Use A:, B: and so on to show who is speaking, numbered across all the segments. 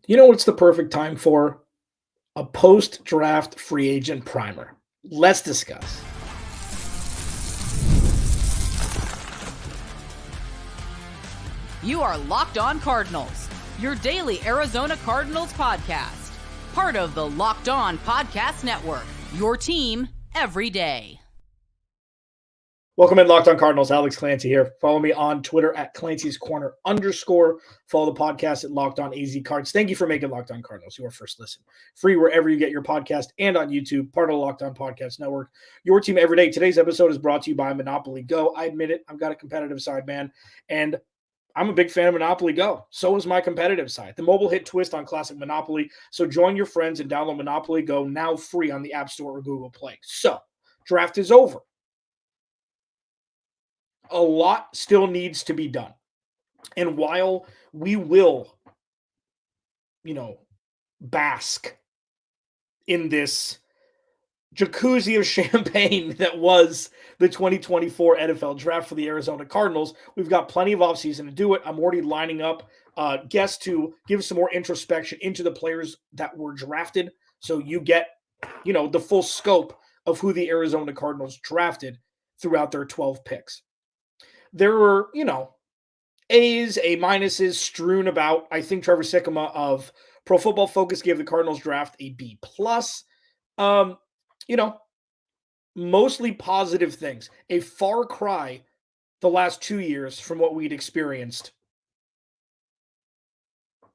A: You know what's the perfect time for? A post-draft free agent primer. Let's discuss.
B: You are Locked On Cardinals, your daily Arizona Cardinals podcast. Part of the Locked On Podcast Network, your team every day.
A: Welcome in, Locked On Cardinals. Alex Clancy here. Follow me on Twitter at Clancy's Corner _. Follow the podcast at Locked On AZ Cards. Thank you for making Locked On Cardinals your first listen. Free wherever you get your podcast and on YouTube, part of the Locked On Podcast Network. Your team every day. Today's episode is brought to you by Monopoly Go. I admit it, I've got a competitive side, man, and I'm a big fan of Monopoly Go. So is my competitive side. The mobile hit twist on classic Monopoly. So join your friends and download Monopoly Go now free on the App Store or Google Play. So, draft is over. A lot still needs to be done. And while we will, bask in this jacuzzi of champagne that was the 2024 NFL draft for the Arizona Cardinals, we've got plenty of offseason to do it. I'm already lining up guests to give some more introspection into the players that were drafted. So you get, the full scope of who the Arizona Cardinals drafted throughout their 12 picks. There were, A's, A minuses strewn about. I think Trevor Sikkema of Pro Football Focus gave the Cardinals draft a B plus. Mostly positive things. A far cry the last 2 years from what we'd experienced.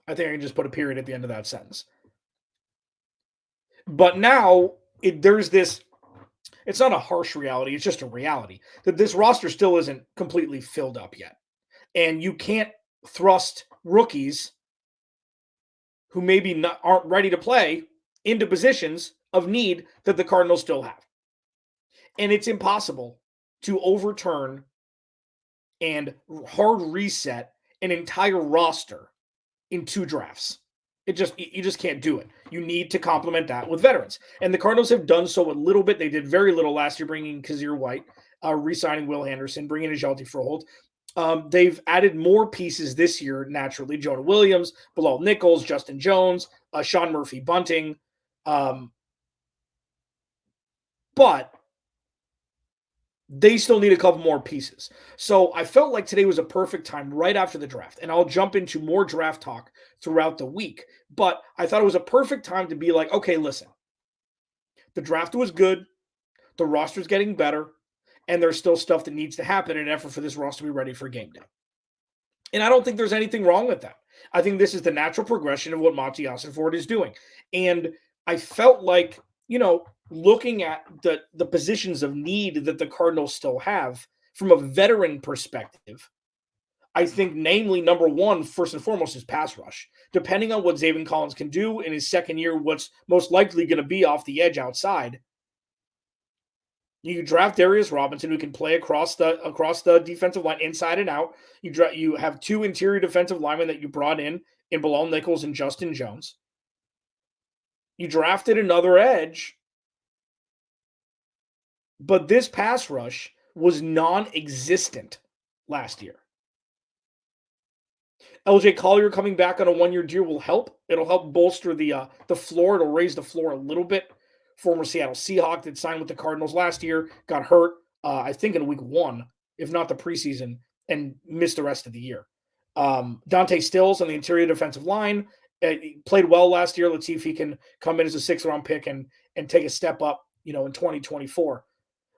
A: I think I can just put a period at the end of that sentence. But now there's this. It's not a harsh reality. It's just a reality that this roster still isn't completely filled up yet. And you can't thrust rookies who maybe aren't ready to play into positions of need that the Cardinals still have. And it's impossible to overturn and hard reset an entire roster in 2 drafts. You just can't do it. You need to complement that with veterans. And the Cardinals have done so a little bit. They did very little last year, bringing in Kazir White, re-signing Will Henderson, bringing in Jalti Froholt. They've added more pieces this year, naturally. Jonah Williams, Bilal Nichols, Justin Jones, Sean Murphy-Bunting. But they still need a couple more pieces. So I felt like today was a perfect time right after the draft. And I'll jump into more draft talk throughout the week. But I thought it was a perfect time to be like, okay, listen. The draft was good. The roster's getting better. And there's still stuff that needs to happen in an effort for this roster to be ready for game day. And I don't think there's anything wrong with that. I think this is the natural progression of what Monti Ossenfort is doing. And I felt like, looking at the positions of need that the Cardinals still have from a veteran perspective, I think namely number one, first and foremost, is pass rush. Depending on what Zaven Collins can do in his second year, what's most likely going to be off the edge outside, you draft Darius Robinson, who can play across the defensive line inside and out. You have 2 interior defensive linemen that you brought in Bilal Nichols and Justin Jones. You drafted another edge, but this pass rush was non-existent last year. LJ Collier coming back on a 1-year deal will help. It'll help bolster the floor. It'll raise the floor a little bit. Former Seattle Seahawk that signed with the Cardinals last year, got hurt, I think in week 1, if not the preseason, and missed the rest of the year. Dante Stills on the interior defensive line played well last year. Let's see if he can come in as a 6th-round pick and take a step up, in 2024.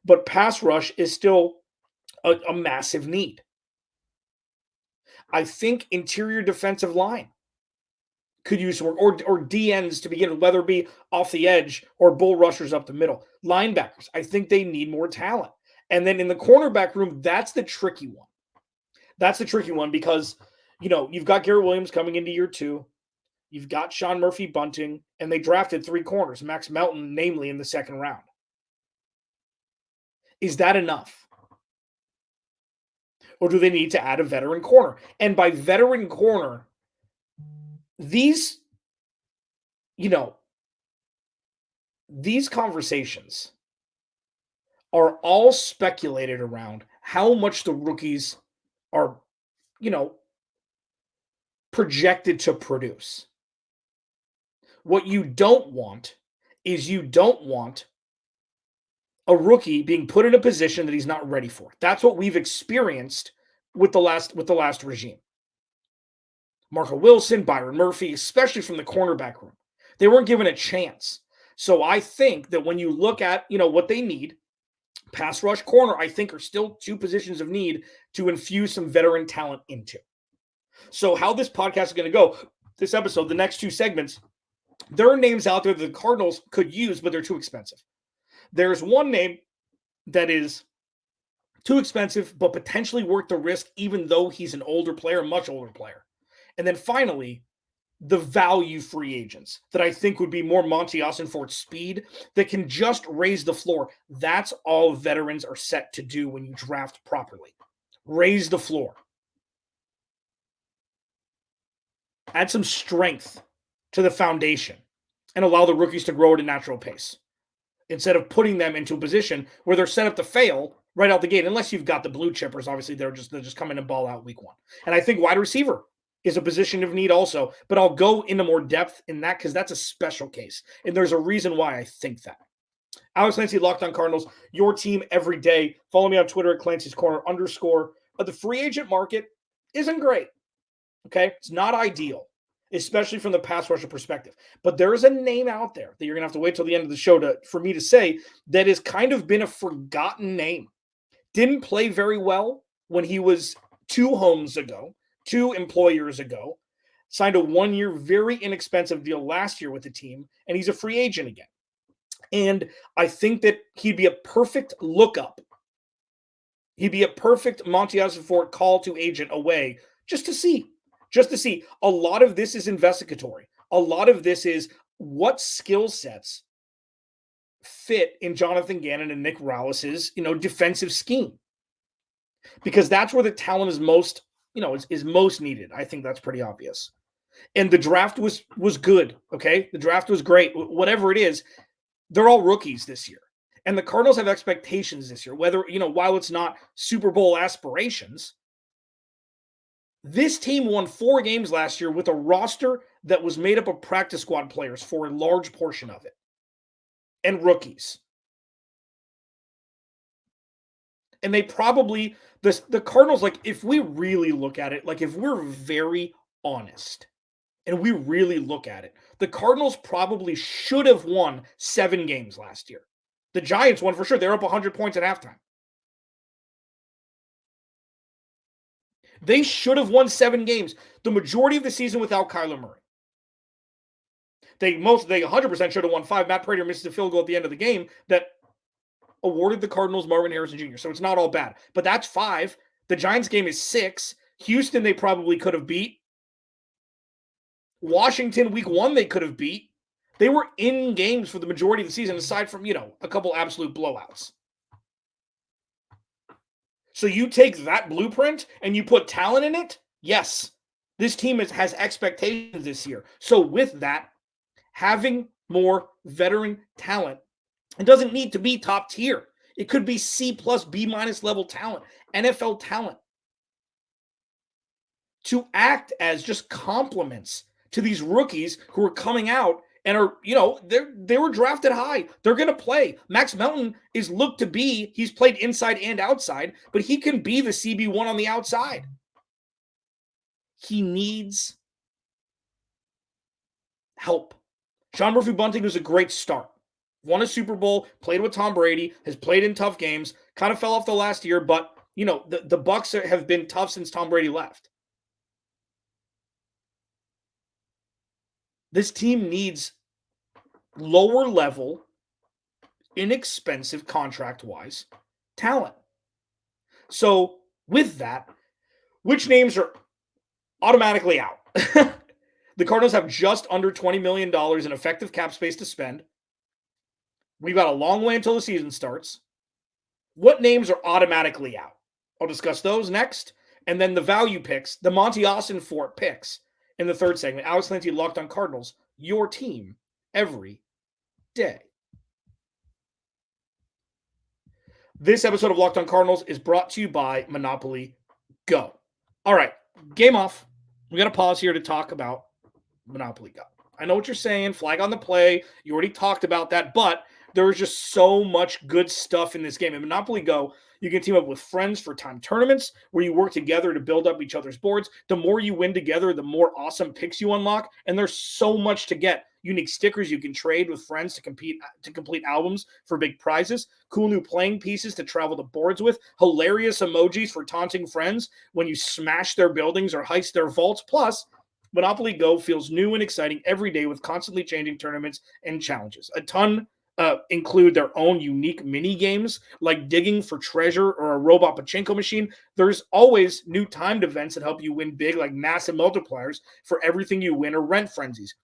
A: But pass rush is still a massive need. I think interior defensive line could use some work, or DNs to begin with, whether it be off the edge or bull rushers up the middle. Linebackers, I think they need more talent. And then in the cornerback room, that's the tricky one. That's the tricky one because, you've got Garrett Williams coming into year 2. You've got Sean Murphy-Bunting, and they drafted 3 corners, Max Melton, namely in the 2nd round. Is that enough? Or do they need to add a veteran corner? And by veteran corner, these conversations are all speculated around how much the rookies are, projected to produce. What you don't want is you don't want a rookie being put in a position that he's not ready for. That's what we've experienced with the last regime. Marco Wilson, Byron Murphy, especially from the cornerback room. They weren't given a chance. So I think that when you look at, what they need, pass rush, corner, I think are still two positions of need to infuse some veteran talent into. So how this podcast is going to go, this episode, the next two segments, there are names out there that the Cardinals could use, but they're too expensive. There's one name that is too expensive, but potentially worth the risk, even though he's an older player, much older player. And then finally, the value free agents that I think would be more Monti Ossenfort speed that can just raise the floor. That's all veterans are set to do when you draft properly. Raise the floor. Add some strength to the foundation and allow the rookies to grow at a natural pace instead of putting them into a position where they're set up to fail right out the gate, unless you've got the blue chippers. Obviously, they'll just come in and ball out week one. And I think wide receiver is a position of need also, but I'll go into more depth in that because that's a special case. And there's a reason why I think that. Alex Clancy, Locked On Cardinals, your team every day. Follow me on Twitter at Clancy's Corner _. But the free agent market isn't great. Okay? It's not ideal, especially from the pass rusher perspective. But there is a name out there that you're going to have to wait till the end of the show for me to say that has kind of been a forgotten name. Didn't play very well when he was two employers ago, signed a 1-year, very inexpensive deal last year with the team, and he's a free agent again. And I think that he'd be a perfect lookup. He'd be a perfect Monti Ossenfort call to agent away just to see. A lot of this is investigatory. A lot of this is what skill sets fit in Jonathan Gannon and Nick Rallis's, defensive scheme. Because that's where the talent is most is most needed. I think that's pretty obvious. And the draft was good, okay? The draft was great. Whatever it is, they're all rookies this year. And the Cardinals have expectations this year, whether, while it's not Super Bowl aspirations. This team won 4 games last year with a roster that was made up of practice squad players for a large portion of it. And rookies. And they probably, the Cardinals, if we really look at it, if we're very honest and we really look at it, the Cardinals probably should have won 7 games last year. The Giants won for sure. They're up 100 points at halftime. They should have won 7 games. The majority of the season without Kyler Murray. They 100% should have won 5. Matt Prater misses a field goal at the end of the game that awarded the Cardinals Marvin Harrison Jr. So it's not all bad. But that's 5. The Giants game is 6. Houston they probably could have beat. Washington week 1 they could have beat. They were in games for the majority of the season, aside from, a couple absolute blowouts. So you take that blueprint and you put talent in it? Yes. This team has expectations this year. So with that, having more veteran talent, it doesn't need to be top tier. It could be C+, B- level talent, NFL talent. To act as just compliments to these rookies who are coming out and are, they were drafted high. They're going to play. Max Melton is looked to be, he's played inside and outside, but he can be the CB1 on the outside. He needs help. Sean Murphy-Bunting was a great start. Won a Super Bowl, played with Tom Brady, has played in tough games, kind of fell off the last year, but, the Bucs have been tough since Tom Brady left. This team needs lower level, inexpensive contract-wise talent. So with that, which names are automatically out? The Cardinals have just under $20 million in effective cap space to spend. We've got a long way until the season starts. What names are automatically out? I'll discuss those next. And then the value picks, the Monti Ossenfort picks in the third segment. Alex Clancy, Locked On Cardinals, your team every day. This episode of Locked On Cardinals is brought to you by Monopoly Go. All right, game off. We got to pause here to talk about Monopoly Go. I know what you're saying. Flag on the play. You already talked about that, but there's just so much good stuff in this game. In Monopoly Go, you can team up with friends for time tournaments where you work together to build up each other's boards. The more you win together, the more awesome picks you unlock, and there's so much to get. Unique stickers you can trade with friends to complete albums for big prizes, cool new playing pieces to travel the boards with, hilarious emojis for taunting friends when you smash their buildings or heist their vaults. Plus, Monopoly Go feels new and exciting every day with constantly changing tournaments and challenges. A ton include their own unique mini games like digging for treasure or a robot pachinko machine. There's always new timed events that help you win big, like massive multipliers for everything you win or rent frenzies.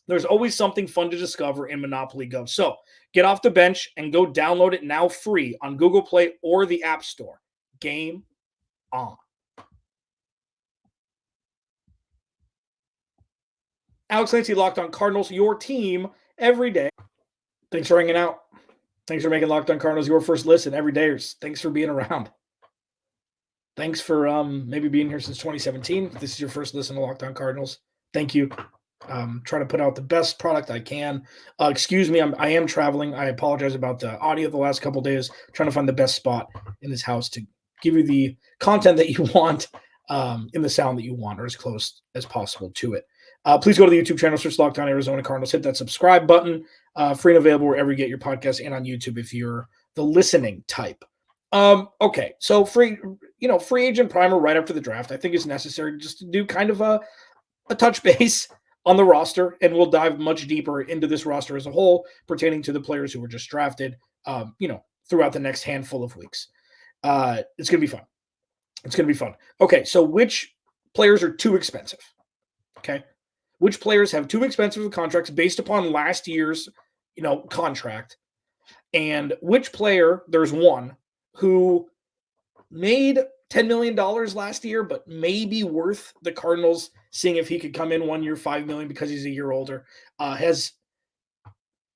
A: There's always something fun to discover in Monopoly Go. So get off the bench and go download it now free on Google Play or the App Store. Game on. Alex Lancey, Locked On Cardinals, your team every day. Thanks for hanging out. Thanks for making Locked On Cardinals your first listen every day. Thanks for being around. Thanks for maybe being here since 2017. If this is your first listen to Locked On Cardinals, thank you. Try to put out the best product I can. Excuse me, I am traveling. I apologize about the audio the last couple days. I'm trying to find the best spot in this house to give you the content that you want in the sound that you want, or as close as possible to it. Please go to the YouTube channel, search Locked On Arizona Cardinals, hit that subscribe button, free and available wherever you get your podcast and on YouTube if you're the listening type. Okay, so free agent primer right after the draft, I think is necessary just to do kind of a touch base on the roster, and we'll dive much deeper into this roster as a whole pertaining to the players who were just drafted, throughout the next handful of weeks. It's going to be fun. It's going to be fun. Okay, so which players are too expensive? Okay. Which players have too expensive of contracts based upon last year's, contract? And which player, there's one who made $10 million last year, but maybe worth the Cardinals seeing if he could come in 1 year, $5 million because he's a year older, has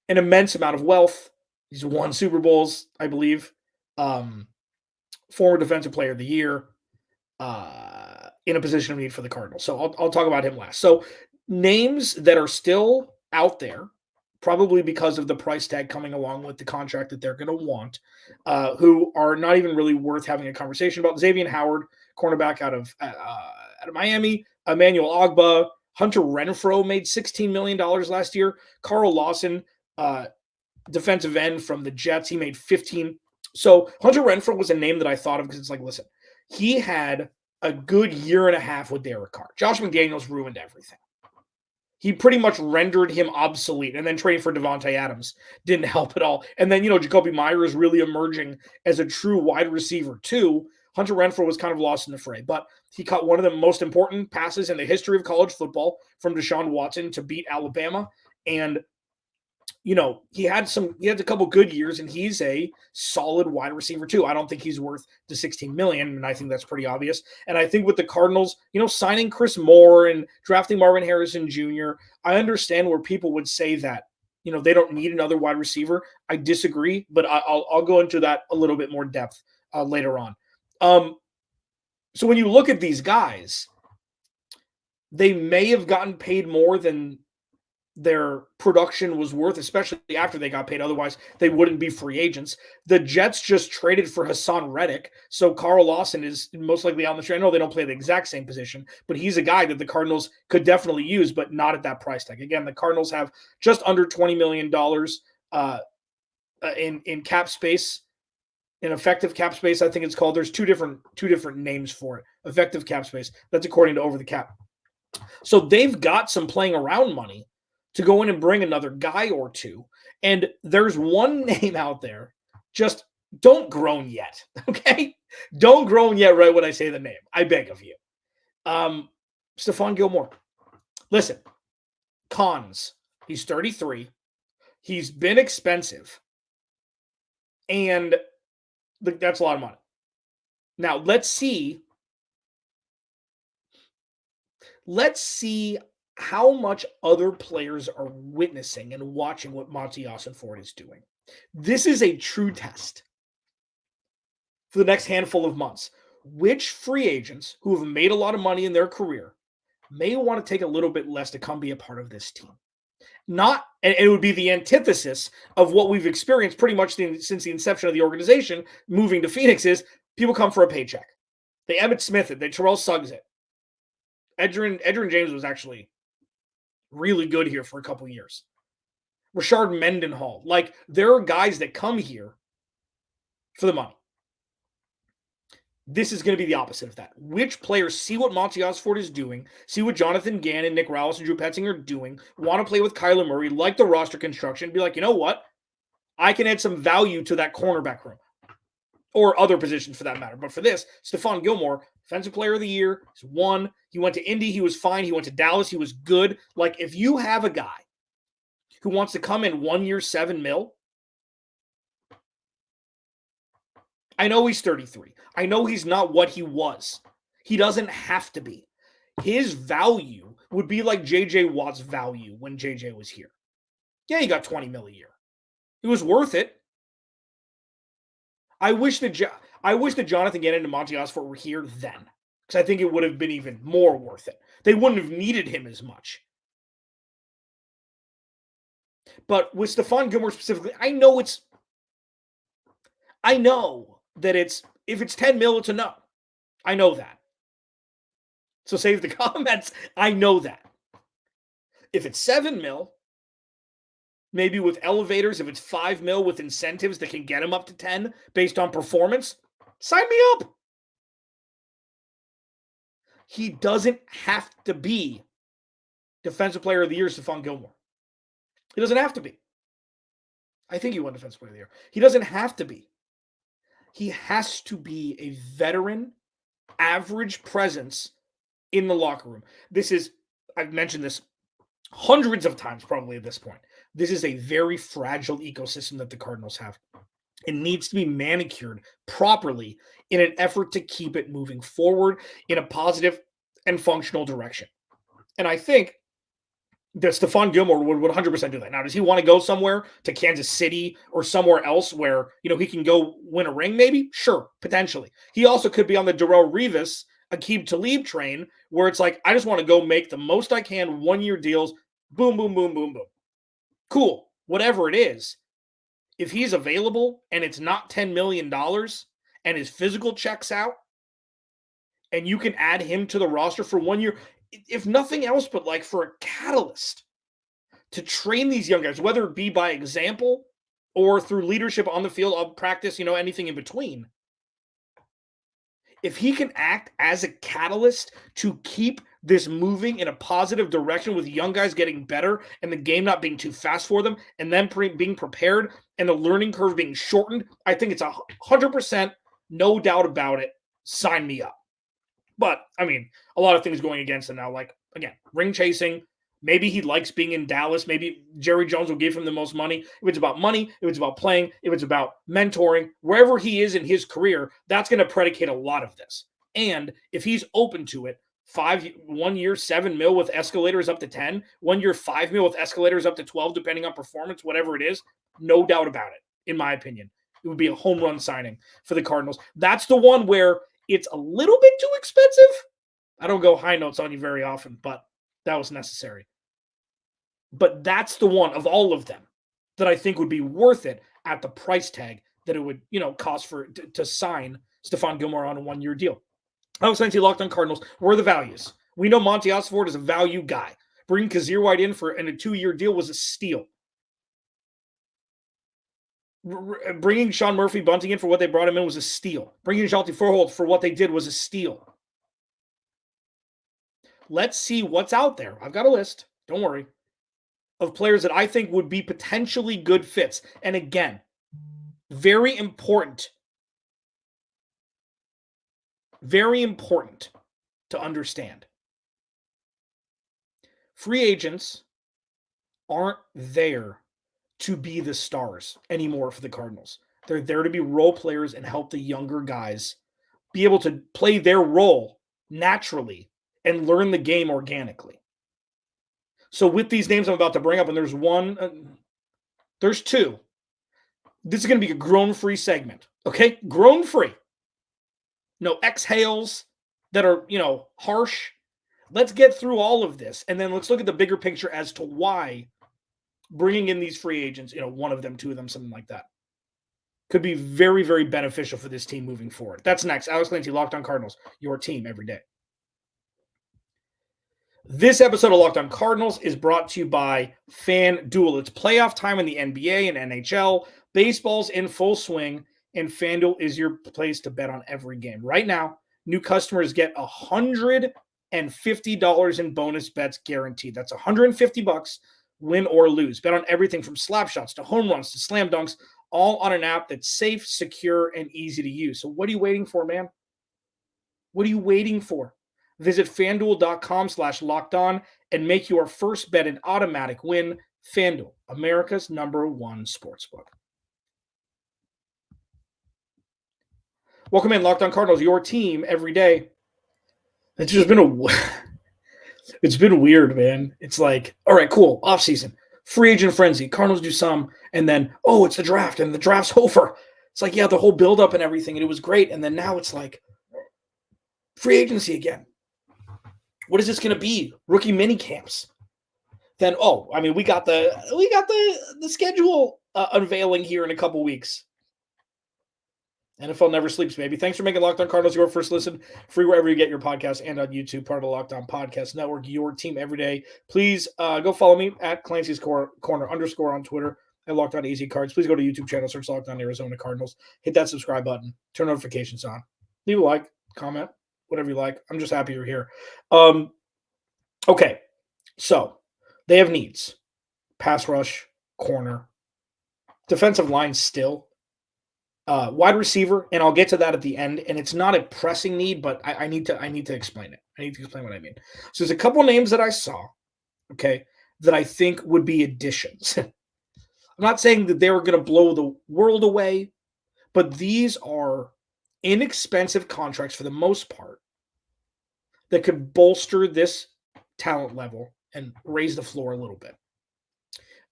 A: an immense amount of wealth. He's won Super Bowls, I believe. Former Defensive Player of the Year, in a position of need for the Cardinals. So I'll talk about him last. So names that are still out there, probably because of the price tag coming along with the contract that they're going to want, who are not even really worth having a conversation about. Xavier Howard, cornerback out of Miami. Emmanuel Ogbah. Hunter Renfrow made $16 million last year. Carl Lawson, defensive end from the Jets, he made 15. So Hunter Renfrow was a name that I thought of because it's like, listen, he had a good year and a half with Derek Carr. Josh McDaniels ruined everything. He pretty much rendered him obsolete, and then trading for Devontae Adams didn't help at all. And then, Jacoby Myers is really emerging as a true wide receiver too. Hunter Renfrow was kind of lost in the fray, but he caught one of the most important passes in the history of college football from Deshaun Watson to beat Alabama. And he had a couple good years, and he's a solid wide receiver too. I don't think he's worth the $16 million, and I think that's pretty obvious. And I think with the Cardinals, signing Chris Moore and drafting Marvin Harrison Jr., I understand where people would say that, they don't need another wide receiver. I disagree, but I'll go into that a little bit more depth later on. So when you look at these guys, they may have gotten paid more than their production was worth, especially after they got paid. Otherwise, they wouldn't be free agents. The Jets just traded for Hassan Reddick, so Carl Lawson is most likely on the street. I know they don't play the exact same position, but he's a guy that the Cardinals could definitely use, but not at that price tag. Again, the Cardinals have just under $20 million in cap space, in effective cap space, I think it's called. There's two different names for it. Effective cap space. That's according to Over the Cap. So they've got some playing around money to go in and bring another guy or two. And there's one name out there. Just don't groan yet, okay? Don't groan yet right when I say the name. I beg of you. Stephon Gilmore. Listen, cons. He's 33. He's been expensive. And that's a lot of money. Now, let's see how much other players are witnessing and watching what Monti Ossenfort is doing. This is a true test for the next handful of months. Which free agents who have made a lot of money in their career may want to take a little bit less to come be a part of this team? Not, and it would be the antithesis of what we've experienced pretty much since the inception of the organization, moving to Phoenix, is people come for a paycheck. They Emmitt Smith it. They Terrell Suggs it. Edgerrin James was actually really good here for a couple years. Rashard Mendenhall. Like, there are guys that come here for the money. This is going to be the opposite of that. Which players see what Monti Ossenfort is doing, see what Jonathan Gannon, Nick Rallis, and Drew Petzing are doing, want to play with Kyler Murray, like the roster construction, be like, you know what? I can add some value to that cornerback room. Or other positions for that matter. But for this, Stephon Gilmore, Defensive Player of the Year, he's won. He went to Indy, he was fine. He went to Dallas, he was good. Like, if you have a guy who wants to come in 1 year, $7 million, I know he's 33. I know he's not what he was. He doesn't have to be. His value would be like J.J. Watt's value when J.J. was here. Yeah, he got $20 million a year. It was worth it. I wish that Jonathan Gannon and Monti Ossenfort were here then, because I think it would have been even more worth it. They wouldn't have needed him as much. But with Stephon Gilmore specifically, I know that if it's 10 mil, it's a no. I know that. So save the comments. I know that. If it's 7 mil, maybe with elevators, if it's 5 mil with incentives that can get him up to 10 based on performance, sign me up. He doesn't have to be Defensive Player of the Year, Stephon Gilmore. He doesn't have to be. I think he won Defensive Player of the Year. He doesn't have to be. He has to be a veteran, average presence in the locker room. I've mentioned this hundreds of times probably at this point. This is a very fragile ecosystem that the Cardinals have. It needs to be manicured properly in an effort to keep it moving forward in a positive and functional direction. And I think that Stephon Gilmore would 100% do that. Now, does he want to go somewhere to Kansas City or somewhere else where, he can go win a ring maybe? Sure, potentially. He also could be on the Darrelle Revis, Aqib Talib train where it's like, I just want to go make the most I can, 1 year deals, boom, boom, boom, boom, boom. Cool, whatever it is. If he's available and it's not $10 million and his physical checks out and you can add him to the roster for 1 year, if nothing else but like for a catalyst to train these young guys, whether it be by example or through leadership on the field, of practice, anything in between. If he can act as a catalyst to keep this moving in a positive direction with young guys getting better and the game not being too fast for them and then being prepared and the learning curve being shortened, I think it's 100%, no doubt about it. Sign me up. But, a lot of things going against him now. Like, again, ring chasing. Maybe he likes being in Dallas. Maybe Jerry Jones will give him the most money. If it's about money, if it's about playing, if it's about mentoring, wherever he is in his career, that's going to predicate a lot of this. And if he's open to it, 1 year, $7 million with escalators up to 10, 1 year, $5 million with escalators up to 12, depending on performance, whatever it is, no doubt about it, in my opinion. It would be a home run signing for the Cardinals. That's the one where it's a little bit too expensive. I don't go high notes on you very often, but that was necessary. But that's the one of all of them that I think would be worth it at the price tag that it would, cost to sign Stephon Gilmore on a 1 year deal. Since he locked on Cardinals, where are the values? We know Monti Ossenfort is a value guy. Bringing Kazir White in in a 2 year deal was a steal. Bringing Sean Murphy Bunting in for what they brought him in was a steal. Bringing Shelty Forhold for what they did was a steal. Let's see what's out there. I've got a list, don't worry, of players that I think would be potentially good fits. And again, very important to understand. Free agents aren't there to be the stars anymore for the Cardinals. They're there to be role players and help the younger guys be able to play their role naturally and learn the game organically. So with these names I'm about to bring up, and there's two. This is going to be a groan-free segment, okay? Groan-free. No exhales that are, harsh. Let's get through all of this, and then let's look at the bigger picture as to why bringing in these free agents, one of them, two of them, something like that, could be very, very beneficial for this team moving forward. That's next. Alex Clancy, Locked On Cardinals, your team every day. This episode of Locked On Cardinals is brought to you by FanDuel. It's playoff time in the NBA and NHL. Baseball's in full swing, and FanDuel is your place to bet on every game. Right now, new customers get $150 in bonus bets guaranteed. That's $150, win or lose. Bet on everything from slap shots to home runs to slam dunks, all on an app that's safe, secure, and easy to use. So what are you waiting for, man? What are you waiting for? Visit FanDuel.com/lockedon and make your first bet an automatic win. FanDuel, America's #1 sportsbook. Welcome in, Locked On Cardinals, your team every day. It's just been it's been weird, man. It's like, all right, cool, offseason, free agent frenzy. Cardinals do some, and then, it's the draft, and the draft's over. It's like, yeah, the whole buildup and everything, and it was great. And then now it's like free agency again. What is this going to be? Rookie mini camps. Then, we got the schedule unveiling here in a couple weeks. NFL never sleeps, baby. Thanks for making Locked On Cardinals your first listen, free wherever you get your podcast and on YouTube, part of the Locked On Podcast Network, your team every day. Please go follow me at Clancy's Corner _ on Twitter at Locked On AZ Cards. Please go to YouTube channel, search Locked On Arizona Cardinals. Hit that subscribe button. Turn notifications on. Leave a like, comment, whatever you like. I'm just happy you're here. Okay, so they have needs. Pass rush, corner, defensive line still. Wide receiver, and I'll get to that at the end. And it's not a pressing need, but I need to explain it. I need to explain what I mean. So there's a couple names that I saw, okay, that I think would be additions. I'm not saying that they were going to blow the world away, but these are inexpensive contracts for the most part that could bolster this talent level and raise the floor a little bit.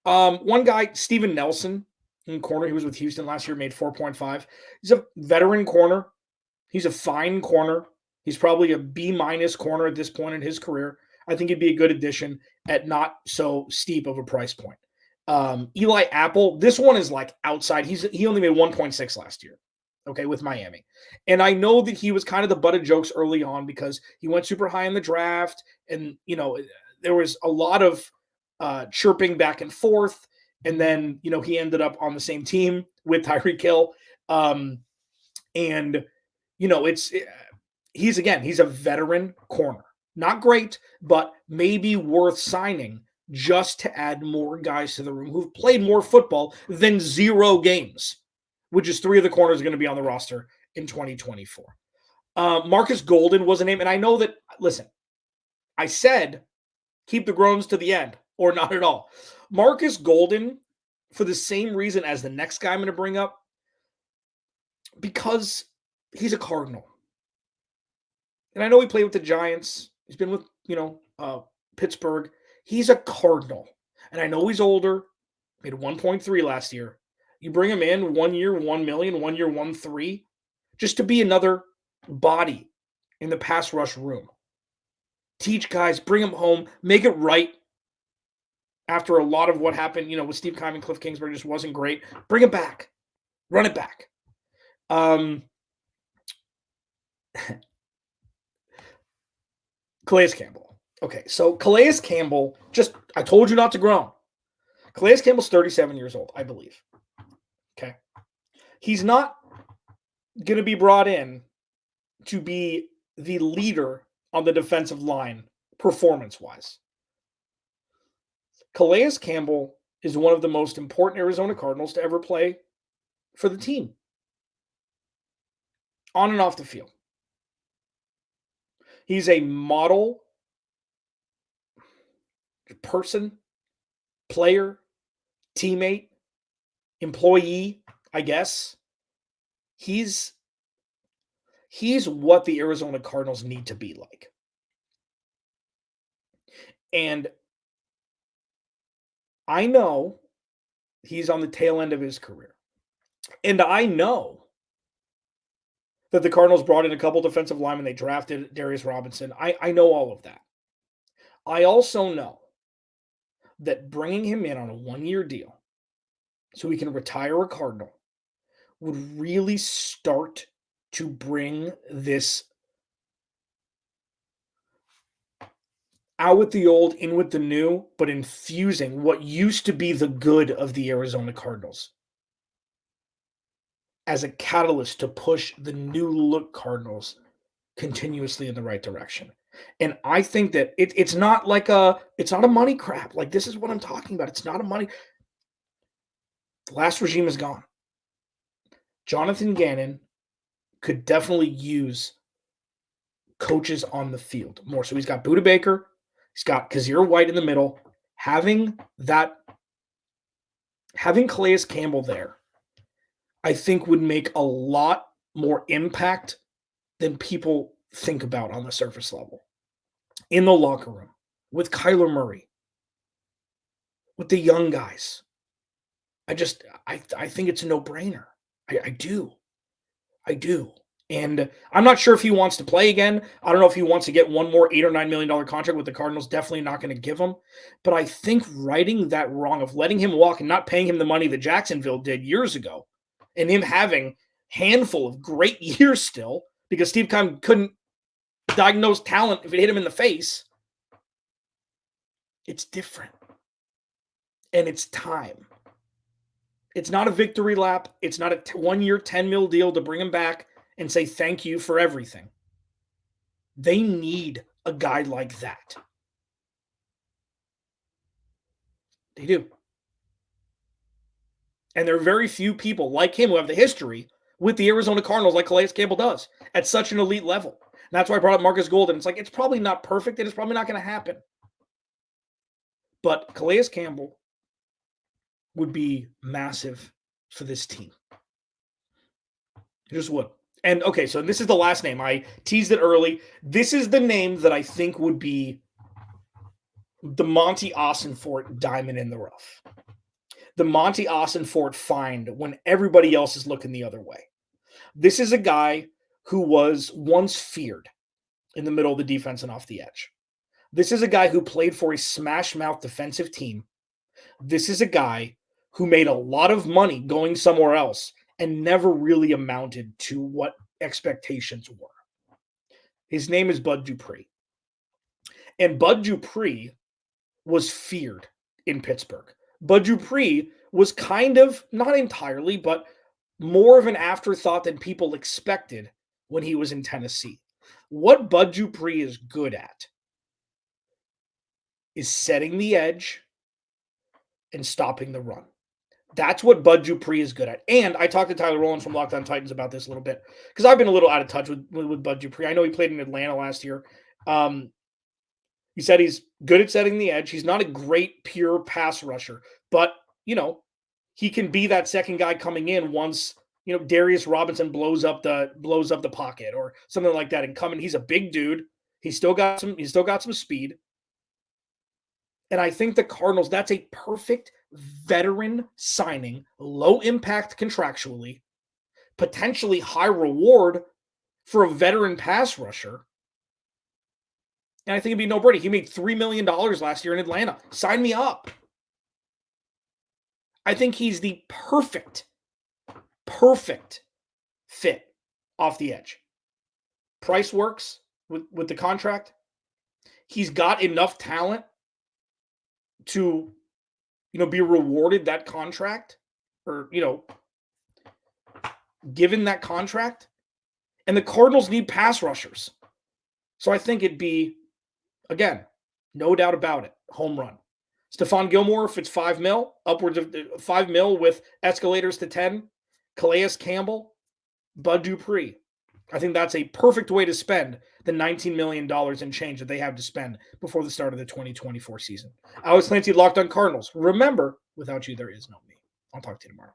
A: One guy, Steven Nelson, in corner. He was with Houston last year, made 4.5. He's a veteran corner. He's a fine corner. He's probably a B- corner at this point in his career. I think he'd be a good addition at not so steep of a price point. Eli Apple, this one is like outside. He only made 1.6 last year, okay, with Miami. And I know that he was kind of the butt of jokes early on because he went super high in the draft. And, there was a lot of chirping back and forth. And then, he ended up on the same team with Tyreek Hill. He's a veteran corner. Not great, but maybe worth signing just to add more guys to the room who've played more football than 0 games, which is 3 of the corners going to be on the roster in 2024. Marcus Golden was a name. And I know that, listen, I said keep the groans to the end or not at all. Marcus Golden, for the same reason as the next guy I'm going to bring up, because he's a Cardinal. And I know he played with the Giants. He's been with, Pittsburgh. He's a Cardinal. And I know he's older. Made 1.3 last year. You bring him in 1 year, $1 million, 1 year, 1.3, just to be another body in the pass rush room. Teach guys, bring them home, make it right. After a lot of what happened, with Steve Keim and Cliff Kingsbury just wasn't great. Bring it back. Run it back. Calais Campbell. Okay, so Calais Campbell, I told you not to groan. Calais Campbell's 37 years old, I believe. Okay. He's not going to be brought in to be the leader on the defensive line performance-wise. Calais Campbell is one of the most important Arizona Cardinals to ever play for the team. On and off the field. He's a model person, player, teammate, employee, I guess. He's what the Arizona Cardinals need to be like. And I know he's on the tail end of his career. And I know that the Cardinals brought in a couple defensive linemen. They drafted Darius Robinson. I know all of that. I also know that bringing him in on a 1-year deal so he can retire a Cardinal would really start to bring this out with the old, in with the new, but infusing what used to be the good of the Arizona Cardinals as a catalyst to push the new look Cardinals continuously in the right direction. And I think that it's not like it's not a money crap. Like, this is what I'm talking about. It's not a money. The last regime is gone. Jonathan Gannon could definitely use coaches on the field more. So he's got Budda Baker, he's got Kazir White in the middle. Having Calais Campbell there, I think would make a lot more impact than people think about on the surface level. In the locker room, with Kyler Murray, with the young guys. I think it's a no-brainer. I do. And I'm not sure if he wants to play again. I don't know if he wants to get one more $8 or $9 million contract with the Cardinals. Definitely not going to give him. But I think righting that wrong of letting him walk and not paying him the money that Jacksonville did years ago, and him having a handful of great years still, because Steve Keim couldn't diagnose talent if it hit him in the face. It's different. And it's time. It's not a victory lap. It's not a 1-year, $10 million deal to bring him back and say thank you for everything. They need a guy like that. They do. And there are very few people like him who have the history with the Arizona Cardinals like Calais Campbell does at such an elite level. And that's why I brought up Marcus Golden. It's like, it's probably not perfect, and it's probably not going to happen. But Calais Campbell would be massive for this team. It just would. And okay, so this is the last name. I teased it early. This is the name that I think would be the Monti Ossenfort diamond in the rough. The Monti Ossenfort find when everybody else is looking the other way. This is a guy who was once feared in the middle of the defense and off the edge. This is a guy who played for a smash-mouth defensive team. This is a guy who made a lot of money going somewhere else and never really amounted to what expectations were. His name is Bud Dupree. And Bud Dupree was feared in Pittsburgh. Bud Dupree was kind of, not entirely, but more of an afterthought than people expected when he was in Tennessee. What Bud Dupree is good at is setting the edge and stopping the run. That's what Bud Dupree is good at. And I talked to Tyler Rowland from Locked On Titans about this a little bit because I've been a little out of touch with Bud Dupree. I know he played in Atlanta last year. He said he's good at setting the edge. He's not a great pure pass rusher, but, he can be that second guy coming in once, Darius Robinson blows up the pocket or something like that and coming. He's a big dude. He's still got some speed. And I think the Cardinals, that's a perfect veteran signing, low impact contractually, potentially high reward for a veteran pass rusher. And I think it'd be no-brainer. He made $3 million last year in Atlanta. Sign me up. I think he's the perfect fit off the edge. Price works with the contract. He's got enough talent to, be rewarded that contract or, given that contract. And the Cardinals need pass rushers. So I think it'd be, again, no doubt about it, home run. Stephon Gilmore, if it's $5 million, upwards of $5 million with escalators to 10. Calais Campbell, Bud Dupree. I think that's a perfect way to spend the $19 million and change that they have to spend before the start of the 2024 season. I was Clancy, Locked On Cardinals. Remember, without you, there is no me. I'll talk to you tomorrow.